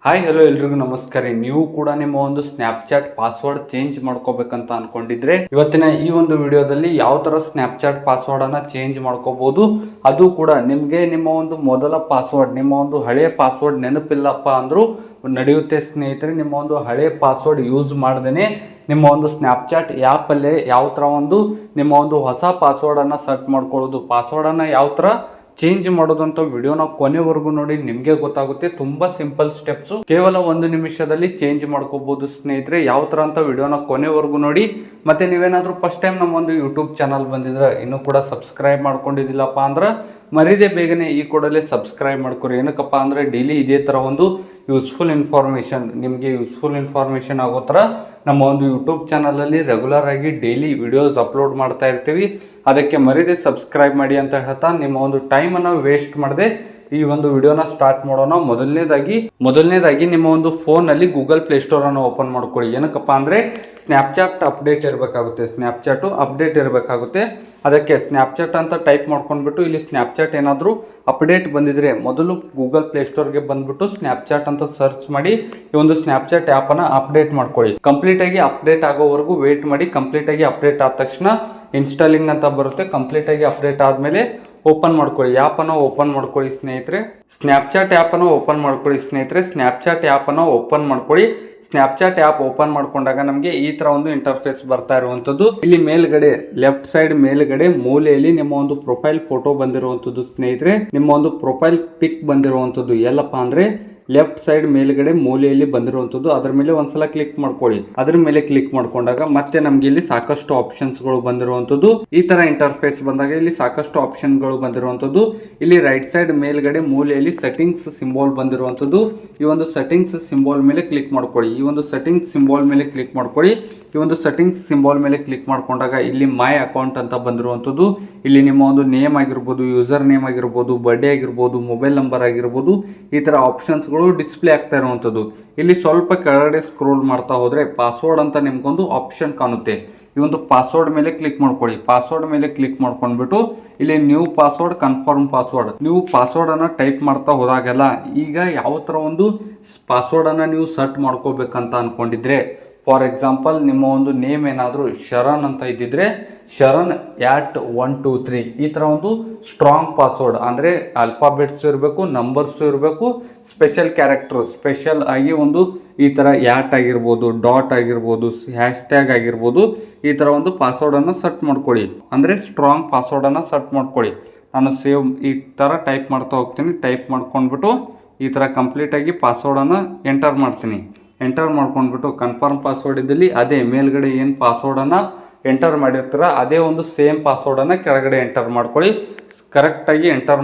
Hi hello ಎಲ್ರಿಗೂ ನಮಸ್ಕಾರ. ನೀವು ಕೂಡ ನಿಮ್ಮ ಒಂದು ಸ್ನ್ಯಾಪ್ಚಾಟ್ ಪಾಸ್ವರ್ಡ್ ಚೇಂಜ್ ಮಾಡ್ಕೋಬೇಕಂತ ಅನ್ಕೊಂಡಿದ್ರೆ ಇವತ್ತಿನ ಈ ಒಂದು ವಿಡಿಯೋದಲ್ಲಿ ಯಾವ ತರ ಸ್ನ್ಯಾಪ್ಚಾಟ್ ಪಾಸ್ವರ್ಡ್ ಅನ್ನ ಚೇಂಜ್ ಮಾಡ್ಕೋಬಹುದು, ಅದು ಕೂಡ ನಿಮ್ಗೆ ನಿಮ್ಮ ಒಂದು ಮೊದಲ ಪಾಸ್ವರ್ಡ್, ನಿಮ್ಮ ಒಂದು ಹಳೆಯ ಪಾಸ್ವರ್ಡ್ ನೆನಪಿಲ್ಲಪ್ಪ ಅಂದ್ರೂ ನಡೆಯುತ್ತೆ ಸ್ನೇಹಿತರೆ. ನಿಮ್ಮ ಒಂದು ಹಳೆ ಪಾಸ್ವರ್ಡ್ ಯೂಸ್ ಮಾಡ್ದೇನೆ ನಿಮ್ಮ ಒಂದು ಸ್ನ್ಯಾಪ್ಚಾಟ್ ಆ್ಯಪ್ ಅಲ್ಲೇ ಯಾವ ತರ ಒಂದು ನಿಮ್ಮ ಒಂದು ಹೊಸ ಪಾಸ್ವರ್ಡ್ ಅನ್ನ ಸರ್ಚ್ ಮಾಡ್ಕೊಳ್ಳೋದು, ಪಾಸ್ವರ್ಡ್ ಅನ್ನ ಯಾವ ತರ ಚೇಂಜ್ ಮಾಡೋದಂತ ವಿಡಿಯೋನ ಕೊನೆವರೆಗೂ ನೋಡಿ, ನಿಮ್ಗೆ ಗೊತ್ತಾಗುತ್ತೆ. ತುಂಬಾ ಸಿಂಪಲ್ ಸ್ಟೆಪ್ಸ್, ಕೇವಲ 1 ನಿಮಿಷದಲ್ಲಿ ಚೇಂಜ್ ಮಾಡ್ಕೋಬಹುದು ಸ್ನೇಹಿತರೆ. ಯಾವ ತರ ಅಂತ ವಿಡಿಯೋನ ಕೊನೆವರೆಗೂ ನೋಡಿ. ಮತ್ತೆ ನೀವೇನಾದ್ರೂ ಫಸ್ಟ್ ಟೈಮ್ ನಮ್ಮ ಒಂದು ಯೂಟ್ಯೂಬ್ ಚಾನಲ್ ಬಂದಿದ್ರೆ ಇನ್ನೂ ಕೂಡ ಸಬ್ಸ್ಕ್ರೈಬ್ ಮಾಡ್ಕೊಂಡಿದ್ದಿಲ್ಲಪ್ಪ ಅಂದ್ರೆ ಮರಿದೇ ಬೇಗನೆ ಈ ಕೂಡಲೇ ಸಬ್ಸ್ಕ್ರೈಬ್ ಮಾಡ್ಕೊರಿ. ಏನಕ್ಕಪ್ಪ ಅಂದ್ರೆ ಡೈಲಿ ಇದೇ ತರ ಒಂದು ಯೂಸ್ಫುಲ್ ಇನ್ಫಾರ್ಮೇಶನ್, ನಿಮಗೆ ಯೂಸ್ಫುಲ್ ಇನ್ಫಾರ್ಮೇಶನ್ ಆಗೋ ಥರ ನಮ್ಮ ಒಂದು ಯೂಟ್ಯೂಬ್ ಚಾನಲಲ್ಲಿ ರೆಗ್ಯುಲರ್ ಆಗಿ ಡೈಲಿ ವಿಡಿಯೋಸ್ ಅಪ್ಲೋಡ್ ಮಾಡ್ತಾ ಇರ್ತೀವಿ. ಅದಕ್ಕೆ ಮರಿದೇ ಸಬ್ಸ್ಕ್ರೈಬ್ ಮಾಡಿ ಅಂತ ಹೇಳ್ತಾ ನಿಮ್ಮ ಒಂದು ಟೈಮನ್ನು ವೇಸ್ಟ್ ಮಾಡದೆ ಈ ಒಂದು ವಿಡಿಯೋನ ಸ್ಟಾರ್ಟ್ ಮಾಡೋಣ. ಮೊದಲನೇದಾಗಿ ನಿಮ್ಮ ಒಂದು ಫೋನಲ್ಲಿ ಗೂಗಲ್ ಪ್ಲೇಸ್ಟೋರ್ ಅನ್ನು ಓಪನ್ ಮಾಡ್ಕೊಳ್ಳಿ. ಏನಕ್ಕಪ್ಪ ಅಂದರೆ ಸ್ನ್ಯಾಪ್ಚಾಟ್ ಅಪ್ಡೇಟ್ ಇರಬೇಕಾಗುತ್ತೆ, ಸ್ನ್ಯಾಪ್ಚಾಟು ಅಪ್ಡೇಟ್ ಇರಬೇಕಾಗುತ್ತೆ. ಅದಕ್ಕೆ ಸ್ನ್ಯಾಪ್ಚಾಟ್ ಅಂತ ಟೈಪ್ ಮಾಡ್ಕೊಂಡ್ಬಿಟ್ಟು ಇಲ್ಲಿ ಸ್ನ್ಯಾಪ್ಚಾಟ್ ಏನಾದರೂ ಅಪ್ಡೇಟ್ ಬಂದಿದ್ರೆ ಮೊದಲು ಗೂಗಲ್ ಪ್ಲೇಸ್ಟೋರ್ಗೆ ಬಂದ್ಬಿಟ್ಟು ಸ್ನ್ಯಾಪ್ಚಾಟ್ ಅಂತ ಸರ್ಚ್ ಮಾಡಿ ಈ ಒಂದು ಸ್ನ್ಯಾಪ್ಚಾಟ್ ಆ್ಯಪನ್ನು ಅಪ್ಡೇಟ್ ಮಾಡ್ಕೊಳ್ಳಿ. ಕಂಪ್ಲೀಟಾಗಿ ಅಪ್ಡೇಟ್ ಆಗೋವರೆಗೂ ವೇಟ್ ಮಾಡಿ. ಕಂಪ್ಲೀಟಾಗಿ ಅಪ್ಡೇಟ್ ಆದ ತಕ್ಷಣ ಇನ್ಸ್ಟಾಲಿಂಗ್ ಅಂತ ಬರುತ್ತೆ. ಕಂಪ್ಲೀಟಾಗಿ ಅಪ್ಡೇಟ್ ಆದಮೇಲೆ ಓಪನ್ ಮಾಡ್ಕೊಳ್ಳಿ, ಆ್ಯಪನ್ನು ಓಪನ್ ಮಾಡ್ಕೊಳ್ಳಿ ಸ್ನೇಹಿತರೆ. ಸ್ನ್ಯಾಪ್ಚಾಟ್ ಆ್ಯಪನ್ನು ಓಪನ್ ಮಾಡ್ಕೊಳ್ಳಿ ಸ್ನೇಹಿತರೆ. ಸ್ನ್ಯಾಪ್ಚಾಟ್ ಆ್ಯಪನ್ನು ಓಪನ್ ಮಾಡ್ಕೊಳ್ಳಿ. ಸ್ನ್ಯಾಪ್ಚಾಟ್ ಆ್ಯಪ್ ಓಪನ್ ಮಾಡ್ಕೊಂಡಾಗ ನಮಗೆ ಈ ಥರ ಒಂದು ಇಂಟರ್ಫೇಸ್ ಬರ್ತಾ ಇರುವಂಥದ್ದು. ಇಲ್ಲಿ ಮೇಲ್ಗಡೆ ಲೆಫ್ಟ್ ಸೈಡ್ ಮೇಲ್ಗಡೆ ಮೂಲೆಯಲ್ಲಿ ನಿಮ್ಮ ಒಂದು ಪ್ರೊಫೈಲ್ ಫೋಟೋ ಬಂದಿರುವಂಥದ್ದು ಸ್ನೇಹಿತರೆ. ನಿಮ್ಮ ಒಂದು ಪ್ರೊಫೈಲ್ ಪಿಕ್ ಬಂದಿರುವಂಥದ್ದು ಎಲ್ಲಪ್ಪ ಅಂದರೆ ಲೆಫ್ಟ್ ಸೈಡ್ ಮೇಲ್ಗಡೆ ಮೂಲೆಯಲ್ಲಿ ಬಂದಿರುವಂಥದ್ದು. ಅದರ ಮೇಲೆ ಒಂದ್ಸಲ ಕ್ಲಿಕ್ ಮಾಡ್ಕೊಳ್ಳಿ. ಅದ್ರ ಮೇಲೆ ಕ್ಲಿಕ್ ಮಾಡ್ಕೊಂಡಾಗ ಮತ್ತೆ ನಮ್ಗೆ ಇಲ್ಲಿ ಸಾಕಷ್ಟು ಆಪ್ಷನ್ಸ್ಗಳು ಬಂದಿರುವಂಥದ್ದು. ಈ ತರ ಇಂಟರ್ಫೇಸ್ ಬಂದಾಗ ಇಲ್ಲಿ ಸಾಕಷ್ಟು ಆಪ್ಷನ್ಗಳು ಬಂದಿರುವಂಥದ್ದು. ಇಲ್ಲಿ ರೈಟ್ ಸೈಡ್ ಮೇಲ್ಗಡೆ ಮೂಲೆಯಲ್ಲಿ ಸೆಟ್ಟಿಂಗ್ಸ್ ಸಿಂಬಾಲ್ ಬಂದಿರುವಂಥದ್ದು. ಈ ಒಂದು ಸೆಟ್ಟಿಂಗ್ಸ್ ಸಿಂಬಾಲ್ ಮೇಲೆ ಕ್ಲಿಕ್ ಮಾಡ್ಕೊಳ್ಳಿ. ಈ ಒಂದು ಸೆಟ್ಟಿಂಗ್ಸ್ ಸಿಂಬಾಲ್ ಮೇಲೆ ಕ್ಲಿಕ್ ಮಾಡ್ಕೊಳ್ಳಿ. ಈ ಒಂದು ಸೆಟ್ಟಿಂಗ್ಸ್ ಸಿಂಬಾಲ್ ಮೇಲೆ ಕ್ಲಿಕ್ ಮಾಡ್ಕೊಂಡಾಗ ಇಲ್ಲಿ ಮೈ ಅಕೌಂಟ್ ಅಂತ ಬಂದಿರುವಂಥದ್ದು. ಇಲ್ಲಿ ನಿಮ್ಮ ಒಂದು ನೇಮ್ ಆಗಿರ್ಬೋದು, ಯೂಸರ್ ನೇಮ್ ಆಗಿರ್ಬೋದು, ಬರ್ಡೇ ಆಗಿರ್ಬೋದು, ಮೊಬೈಲ್ ನಂಬರ್ ಆಗಿರ್ಬೋದು, ಈ ತರ ಆಪ್ಷನ್ಸ್ ಡಿಸ್ಪ್ಲೇ ಆಗ್ತಾ ಇರುವಂಥದ್ದು. ಇಲ್ಲಿ ಸ್ವಲ್ಪ ಕೆಳಗಡೆ ಸ್ಕ್ರೋಲ್ ಮಾಡ್ತಾ ಹೋದ್ರೆ ಪಾಸ್ವರ್ಡ್ ಅಂತ ನಿಮ್ಗೊಂದು ಆಪ್ಷನ್ ಕಾಣುತ್ತೆ. ಈ ಒಂದು ಪಾಸ್ವರ್ಡ್ ಮೇಲೆ ಕ್ಲಿಕ್ ಮಾಡ್ಕೊಳ್ಳಿ. ಪಾಸ್ವರ್ಡ್ ಮೇಲೆ ಕ್ಲಿಕ್ ಮಾಡ್ಕೊಂಡ್ಬಿಟ್ಟು ಇಲ್ಲಿ ನ್ಯೂ ಪಾಸ್ವರ್ಡ್, ಕನ್ಫರ್ಮ್ ಪಾಸ್ವರ್ಡ್, ನೀವು ಪಾಸ್ವರ್ಡ್ ಅನ್ನ ಟೈಪ್ ಮಾಡ್ತಾ ಹೋದಾಗೆಲ್ಲ ಈಗ ಯಾವ ತರ ಒಂದು ಪಾಸ್ವರ್ಡ್ ಅನ್ನ ನೀವು ಸರ್ಚ್ ಮಾಡ್ಕೋಬೇಕಂತ ಅನ್ಕೊಂಡಿದ್ರೆ, ಫಾರ್ ಎಕ್ಸಾಂಪಲ್ ನಿಮ್ಮ ಒಂದು ನೇಮ್ ಏನಾದರೂ ಶರಣ್ ಅಂತ ಇದ್ದಿದ್ರೆ ಶರಣ್ @123 ಈ ಥರ ಒಂದು ಸ್ಟ್ರಾಂಗ್ ಪಾಸ್ವರ್ಡ್, ಅಂದರೆ ಆಲ್ಫಾಬೆಟ್ಸ್ ಇರಬೇಕು, ನಂಬರ್ಸ್ ಇರಬೇಕು, ಸ್ಪೆಷಲ್ ಕ್ಯಾರೆಕ್ಟರ್, ಸ್ಪೆಷಲ್ ಆಗಿ ಒಂದು ಈ ಥರ ಆಗಿರ್ಬೋದು, ಡಾಟ್ ಆಗಿರ್ಬೋದು, ಹ್ಯಾಶ್ಟ್ಯಾಗ್ ಆಗಿರ್ಬೋದು, ಈ ಥರ ಒಂದು ಪಾಸ್ವರ್ಡನ್ನು ಸರ್ಚ್ ಮಾಡ್ಕೊಳ್ಳಿ. ಅಂದರೆ ಸ್ಟ್ರಾಂಗ್ ಪಾಸ್ವರ್ಡನ್ನು ಸರ್ಚ್ ಮಾಡ್ಕೊಳ್ಳಿ. ನಾನು ಸೇವ್ ಈ ಥರ ಟೈಪ್ ಮಾಡ್ತಾ ಹೋಗ್ತೀನಿ. ಟೈಪ್ ಮಾಡ್ಕೊಂಡ್ಬಿಟ್ಟು ಈ ಥರ ಕಂಪ್ಲೀಟಾಗಿ ಪಾಸ್ವರ್ಡನ್ನು ಎಂಟರ್ ಮಾಡ್ತೀನಿ. ಎಂಟರ್ ಮಾಡ್ಕೊಂಡ್ಬಿಟ್ಟು ಕನ್ಫರ್ಮ್ ಪಾಸ್ವರ್ಡ್ ಇದ್ದಲ್ಲಿ ಅದೇ ಮೇಲ್ಗಡೆ ಏನು ಪಾಸ್ವರ್ಡನ್ನು ಎಂಟರ್ ಮಾಡಿರ್ತೀರ ಅದೇ ಒಂದು ಸೇಮ್ ಪಾಸ್ವರ್ಡನ್ನು ಕೆಳಗಡೆ ಎಂಟರ್ ಮಾಡ್ಕೊಳ್ಳಿ. ಕರೆಕ್ಟಾಗಿ ಎಂಟರ್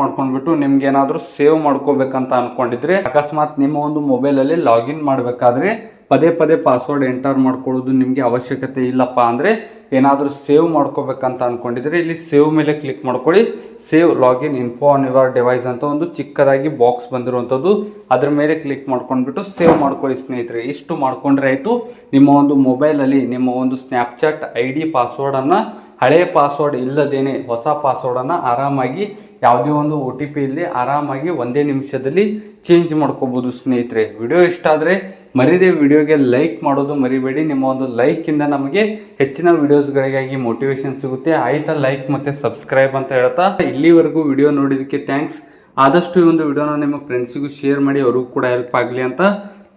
ಮಾಡ್ಕೊಂಡ್ಬಿಟ್ಟು ನಿಮ್ಗೆ ಏನಾದರೂ ಸೇವ್ ಮಾಡ್ಕೋಬೇಕಂತ ಅನ್ಕೊಂಡಿದ್ರೆ, ಅಕಸ್ಮಾತ್ ನಿಮ್ಮ ಒಂದು ಮೊಬೈಲಲ್ಲಿ ಲಾಗಿನ್ ಮಾಡಬೇಕಾದ್ರೆ ಪದೇ ಪದೇ ಪಾಸ್ವರ್ಡ್ ಎಂಟರ್ ಮಾಡ್ಕೊಳ್ಳೋದು ನಿಮಗೆ ಅವಶ್ಯಕತೆ ಇಲ್ಲಪ್ಪ ಅಂದರೆ, ಏನಾದರೂ ಸೇವ್ ಮಾಡ್ಕೋಬೇಕಂತ ಅನ್ಕೊಂಡಿದ್ರೆ ಇಲ್ಲಿ ಸೇವ್ ಮೇಲೆ ಕ್ಲಿಕ್ ಮಾಡ್ಕೊಳ್ಳಿ. Save login info on your device ಅಂತ ಒಂದು ಚಿಕ್ಕದಾಗಿ ಬಾಕ್ಸ್ ಬಂದಿರುವಂಥದ್ದು, ಅದ್ರ ಮೇಲೆ ಕ್ಲಿಕ್ ಮಾಡ್ಕೊಂಡ್ಬಿಟ್ಟು ಸೇವ್ ಮಾಡ್ಕೊಳ್ಳಿ ಸ್ನೇಹಿತರೆ. ಇಷ್ಟು ಮಾಡ್ಕೊಂಡ್ರೆ ಆಯಿತು. ನಿಮ್ಮ ಒಂದು ಮೊಬೈಲಲ್ಲಿ ನಿಮ್ಮ ಒಂದು ಸ್ನ್ಯಾಪ್ಚಾಟ್ ID ಪಾಸ್ವರ್ಡನ್ನು ಹಳೆಯ ಪಾಸ್ವರ್ಡ್ ಇಲ್ಲದೇನೆ ಹೊಸ ಪಾಸ್ವರ್ಡನ್ನು ಆರಾಮಾಗಿ ಯಾವುದೇ ಒಂದು OTP ಇಲ್ಲದೆ ಆರಾಮಾಗಿ 1 ನಿಮಿಷದಲ್ಲಿ ಚೇಂಜ್ ಮಾಡ್ಕೋಬೋದು ಸ್ನೇಹಿತರೆ. ವಿಡಿಯೋ ಇಷ್ಟ ಆದರೆ ಮರಿದೇ ವಿಡಿಯೋಗೆ ಲೈಕ್ ಮಾಡೋದು ಮರಿಬೇಡಿ. ನಿಮ್ಮ ಒಂದು ಲೈಕಿಂದ ನಮಗೆ ಹೆಚ್ಚಿನ ವಿಡಿಯೋಸ್ಗಳಿಗಾಗಿ ಮೋಟಿವೇಶನ್ ಸಿಗುತ್ತೆ. ಆಯ್ತಾ, ಲೈಕ್ ಮತ್ತು ಸಬ್ಸ್ಕ್ರೈಬ್ ಅಂತ ಹೇಳ್ತಾ ಇಲ್ಲಿವರೆಗೂ ವಿಡಿಯೋ ನೋಡಿದ್ದಕ್ಕೆ ಥ್ಯಾಂಕ್ಸ್. ಆದಷ್ಟು ಈ ಒಂದು ವಿಡಿಯೋನ ನಿಮ್ಮ ಫ್ರೆಂಡ್ಸಿಗೂ ಶೇರ್ ಮಾಡಿ, ಅವ್ರಿಗೂ ಕೂಡ ಹೆಲ್ಪ್ ಆಗಲಿ ಅಂತ.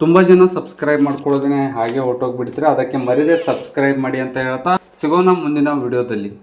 ತುಂಬ ಜನ ಸಬ್ಸ್ಕ್ರೈಬ್ ಮಾಡ್ಕೊಳ್ಳೋದನ್ನೇ ಹಾಗೆ ಹೊರಟೋಗ್ಬಿಡ್ತೀರಾ. ಅದಕ್ಕೆ ಮರಿದೇ ಸಬ್ಸ್ಕ್ರೈಬ್ ಮಾಡಿ ಅಂತ ಹೇಳ್ತಾ ಸಿಗೋಣ ಮುಂದಿನ ವಿಡಿಯೋದಲ್ಲಿ.